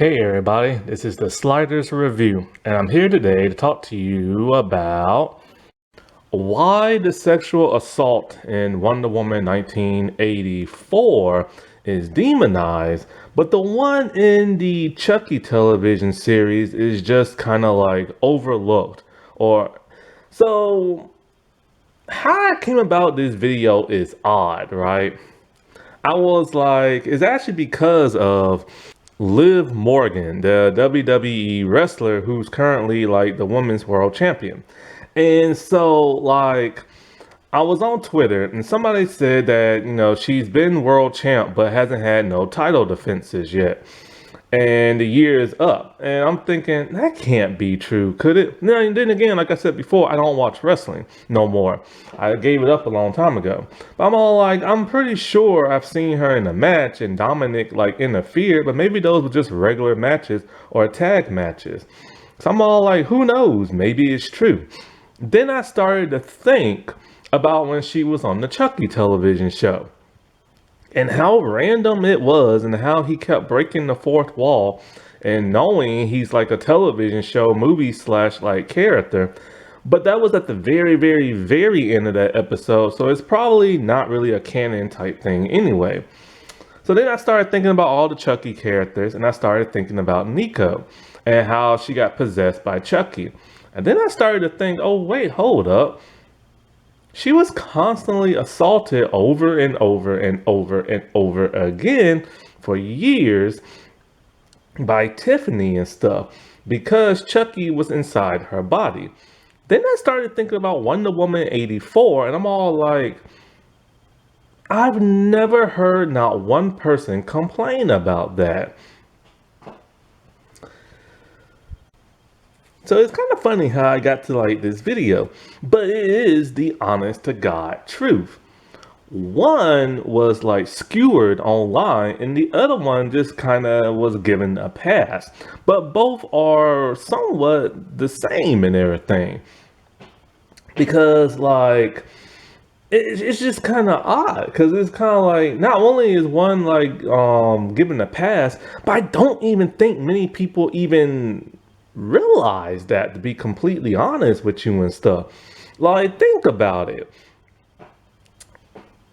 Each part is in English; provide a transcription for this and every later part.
Hey everybody, this is the Sliders Review, and I'm here today to talk to you about why the sexual assault in Wonder Woman 1984 is demonized, but the one in the Chucky television series is just kind of like overlooked. So how I came about this video is odd, right? I was like, it's actually because of Liv Morgan, the WWE wrestler who's currently like the women's world champion. And so, like, I was on Twitter and somebody said that, she's been world champ but hasn't had no title defenses yet. And the year is up. And I'm thinking, that can't be true, could it? No, and then again, like I said before, I don't watch wrestling no more. I gave it up a long time ago. But I'm all like, I'm pretty sure I've seen her in a match and Dominic like interfered, but maybe those were just regular matches or tag matches. So I'm all like, who knows? Maybe it's true. Then I started to think about when she was on the Chucky television show and how random it was and how he kept breaking the fourth wall and knowing he's like a television show movie slash like character. But that was at the very, very, very end of that episode, so it's probably not really a canon type thing anyway. So then I started thinking about all the Chucky characters, and I started thinking about Nico and how she got possessed by Chucky. And then I started to think, oh wait, hold up. She was constantly assaulted over and over and over and over again for years by Tiffany and stuff because Chucky was inside her body. Then I started thinking about Wonder Woman 84 and I'm all like, I've never heard not one person complain about that. So it's kind of funny how I got to like this video, but it is the honest to God truth. One was like skewered online and the other one just kind of was given a pass, but both are somewhat the same and everything because like it's just kind of odd because it's kind of like not only is one like given a pass, but I don't even think many people even realize that, to be completely honest with you and stuff. Like, think about it.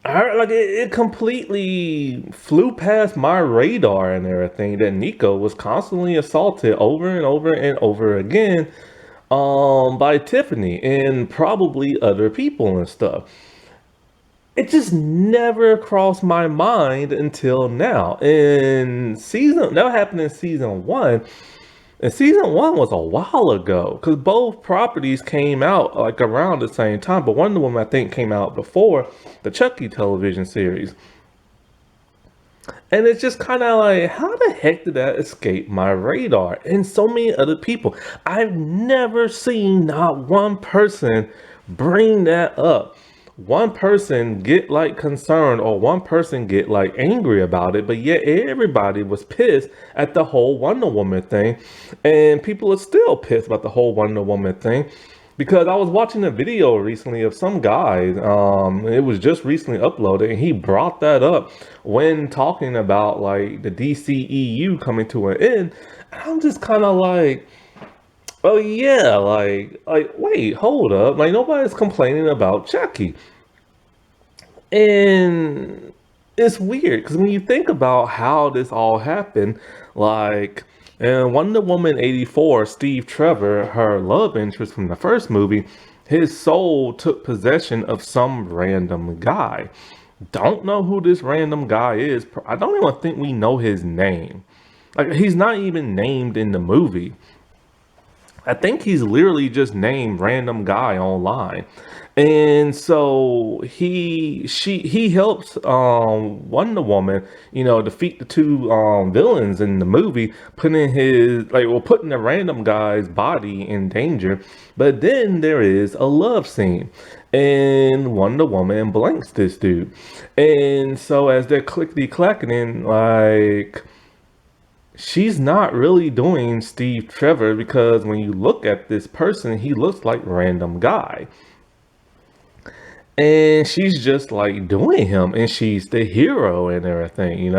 It completely flew past my radar and everything that Nico was constantly assaulted over and over and over again by Tiffany and probably other people and stuff. It just never crossed my mind until now. That happened in season 1. And season 1 was a while ago because both properties came out like around the same time. But Wonder Woman, I think, came out before the Chucky television series. And it's just kind of like, how the heck did that escape my radar? And so many other people. I've never seen not one person bring that up. One person get like concerned or one person get like angry about it, but yet everybody was pissed at the whole Wonder Woman thing. And people are still pissed about the whole Wonder Woman thing because I was watching a video recently of some guy, it was just recently uploaded, and he brought that up when talking about like the DCEU coming to an end. And I'm just kind of like, oh yeah, like wait, hold up, like nobody's complaining about Chucky. And it's weird because when you think about how this all happened, like in Wonder Woman 84, Steve Trevor, her love interest from the first movie, his soul took possession of some random guy. Don't know who this random guy is. I don't even think we know his name. Like, he's not even named in the movie. I think he's literally just named random guy online. And so he helps Wonder Woman, defeat the two villains in the movie, putting the random guy's body in danger. But then there is a love scene and Wonder Woman blanks this dude. And so as they're clickety clacking, like, she's not really doing Steve Trevor because when you look at this person, he looks like random guy. And she's just like doing him, and she's the hero and everything.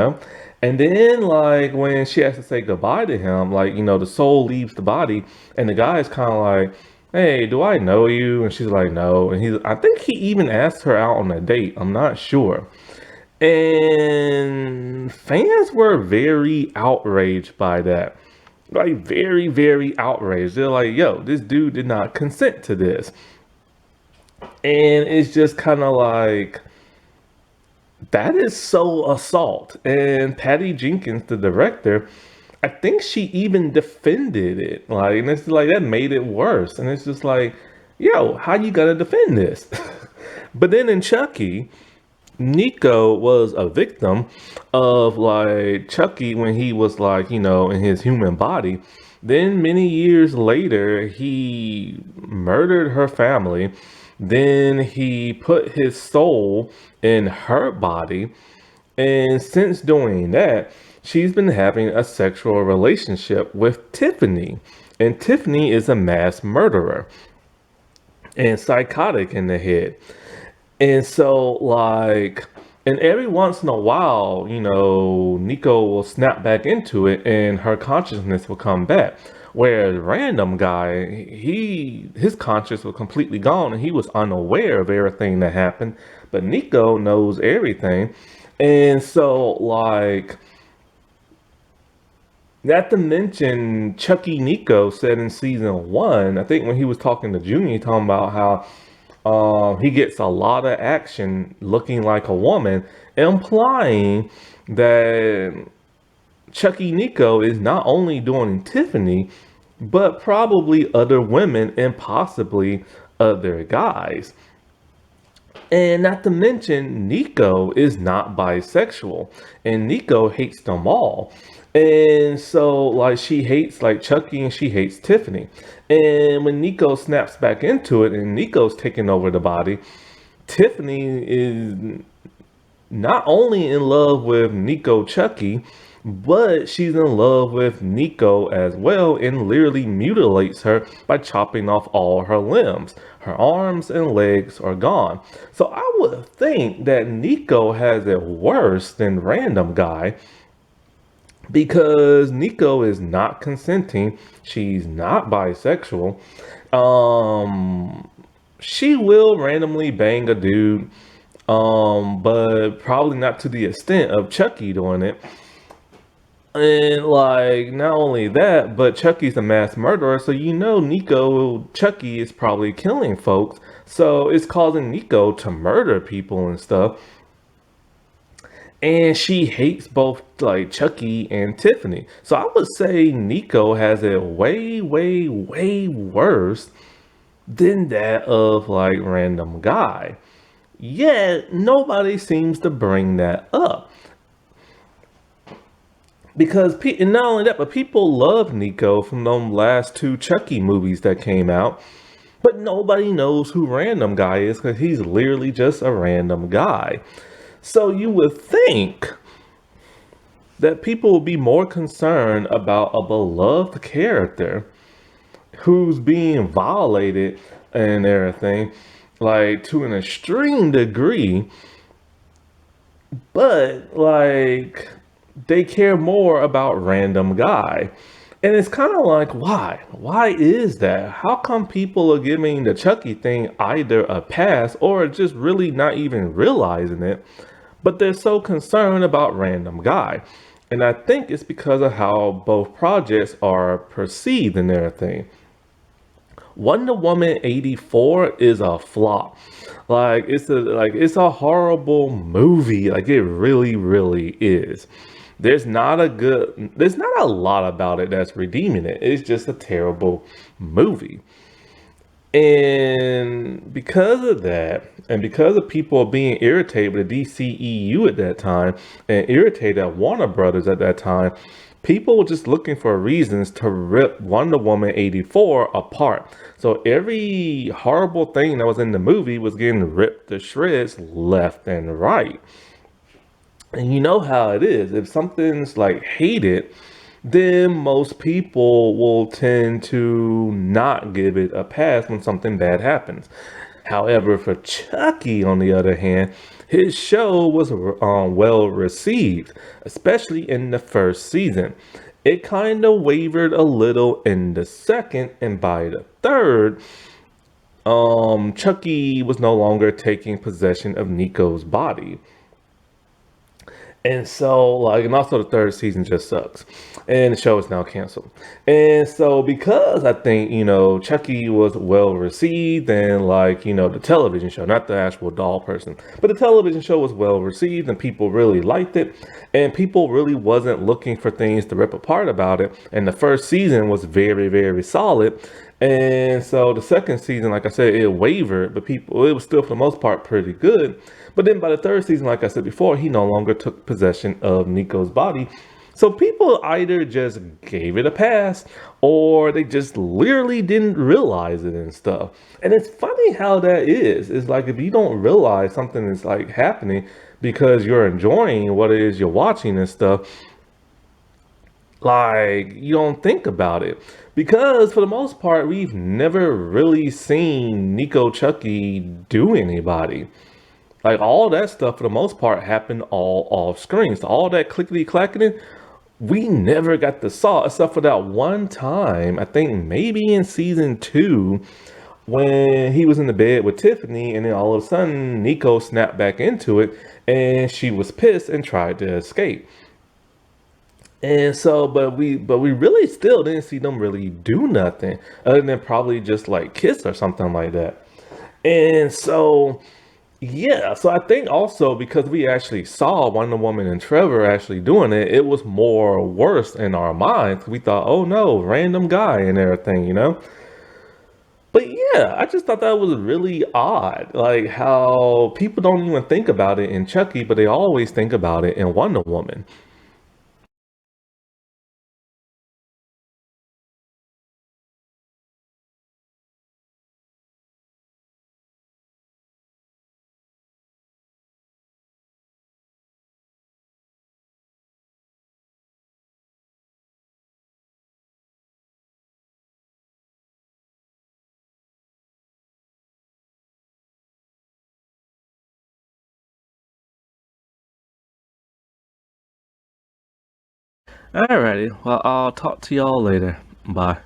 And then, like, when she has to say goodbye to him, like, the soul leaves the body, and the guy is kind of like, "Hey, do I know you?" And she's like, "No." And I think he even asked her out on a date. I'm not sure. And fans were very outraged by that. Like, very, very outraged. They're like, "Yo, this dude did not consent to this." And it's just kind of like, that is so assault. And Patty Jenkins, the director, I think she even defended it. Like, and it's like, that made it worse. And it's just like, yo, how you gonna defend this? But then in Chucky, Nico was a victim of like Chucky when he was like, in his human body. Then many years later, he murdered her family. Then he put his soul in her body. And since doing that, she's been having a sexual relationship with Tiffany. And Tiffany is a mass murderer and psychotic in the head. And so, like, and every once in a while, Nico will snap back into it and her consciousness will come back. Whereas random guy, his conscience was completely gone and he was unaware of everything that happened. But Nico knows everything. And so, like, not to mention, Chucky Nico said in season 1, I think when he was talking to Junior, talking about how he gets a lot of action looking like a woman, implying that Chucky Nico is not only doing Tiffany, but probably other women and possibly other guys. And not to mention, Nico is not bisexual, and Nico hates them all. And so, like, she hates, like, Chucky and she hates Tiffany. And when Nico snaps back into it and Nico's taking over the body, Tiffany is not only in love with Nico Chucky, but she's in love with Nico as well and literally mutilates her by chopping off all her limbs. Her arms and legs are gone. So I would think that Nico has it worse than Random Guy because Nico is not consenting. She's not bisexual. She will randomly bang a dude, but probably not to the extent of Chucky doing it. And like, not only that, but Chucky's a mass murderer, so Chucky is probably killing folks. So it's causing Nico to murder people and stuff. And she hates both like Chucky and Tiffany. So I would say Nico has it way, way, way worse than that of like Random Guy. Yet nobody seems to bring that up. Because, and not only that, but people love Nico from them last 2 Chucky movies that came out. But nobody knows who Random Guy is because he's literally just a random guy. So you would think that people would be more concerned about a beloved character who's being violated and everything, like to an extreme degree. But, like, they care more about Random Guy. And it's kind of like, why? Why is that? How come people are giving the Chucky thing either a pass or just really not even realizing it, but they're so concerned about Random Guy? And I think it's because of how both projects are perceived and everything. Wonder Woman 84 is a flop. Like, it's a horrible movie. Like, it really, really is. There's not a lot about it that's redeeming it. It's just a terrible movie. And because of that, and because of people being irritated with the DCEU at that time, and irritated at Warner Brothers at that time, people were just looking for reasons to rip Wonder Woman 84 apart. So every horrible thing that was in the movie was getting ripped to shreds left and right. And you know how it is. If something's like hated, then most people will tend to not give it a pass when something bad happens. However, for Chucky, on the other hand, his show was well received, especially in the first season. It kind of wavered a little in the second, and by the third, Chucky was no longer taking possession of Nico's body. And so, like, and also the third season just sucks. And the show is now canceled. And so, because I think, Chucky was well received and, like, the television show, not the actual doll person, but the television show was well received and people really liked it. And people really wasn't looking for things to rip apart about it. And the first season was very, very solid. And so the second season, like I said, it wavered, but it was still for the most part pretty good. But then by the third season, like I said before, he no longer took possession of Nico's body. So people either just gave it a pass or they just literally didn't realize it and stuff. And it's funny how that is. It's like if you don't realize something is like happening because you're enjoying what it is you're watching and stuff, like you don't think about it. Because for the most part, we've never really seen Nico Chucky do anybody. Like all that stuff for the most part happened all off screen. So all that clickety clacking, we never got to saw except for that one time, I think maybe in season 2, when he was in the bed with Tiffany, and then all of a sudden Nico snapped back into it and she was pissed and tried to escape. And so, but we really still didn't see them really do nothing other than probably just like kiss or something like that. And so, yeah, so I think also because we actually saw Wonder Woman and Trevor actually doing it, it was more worse in our minds. We thought, oh no, random guy and everything. But yeah, I just thought that was really odd. Like how people don't even think about it in Chucky, but they always think about it in Wonder Woman. Alrighty, well, I'll talk to y'all later. Bye.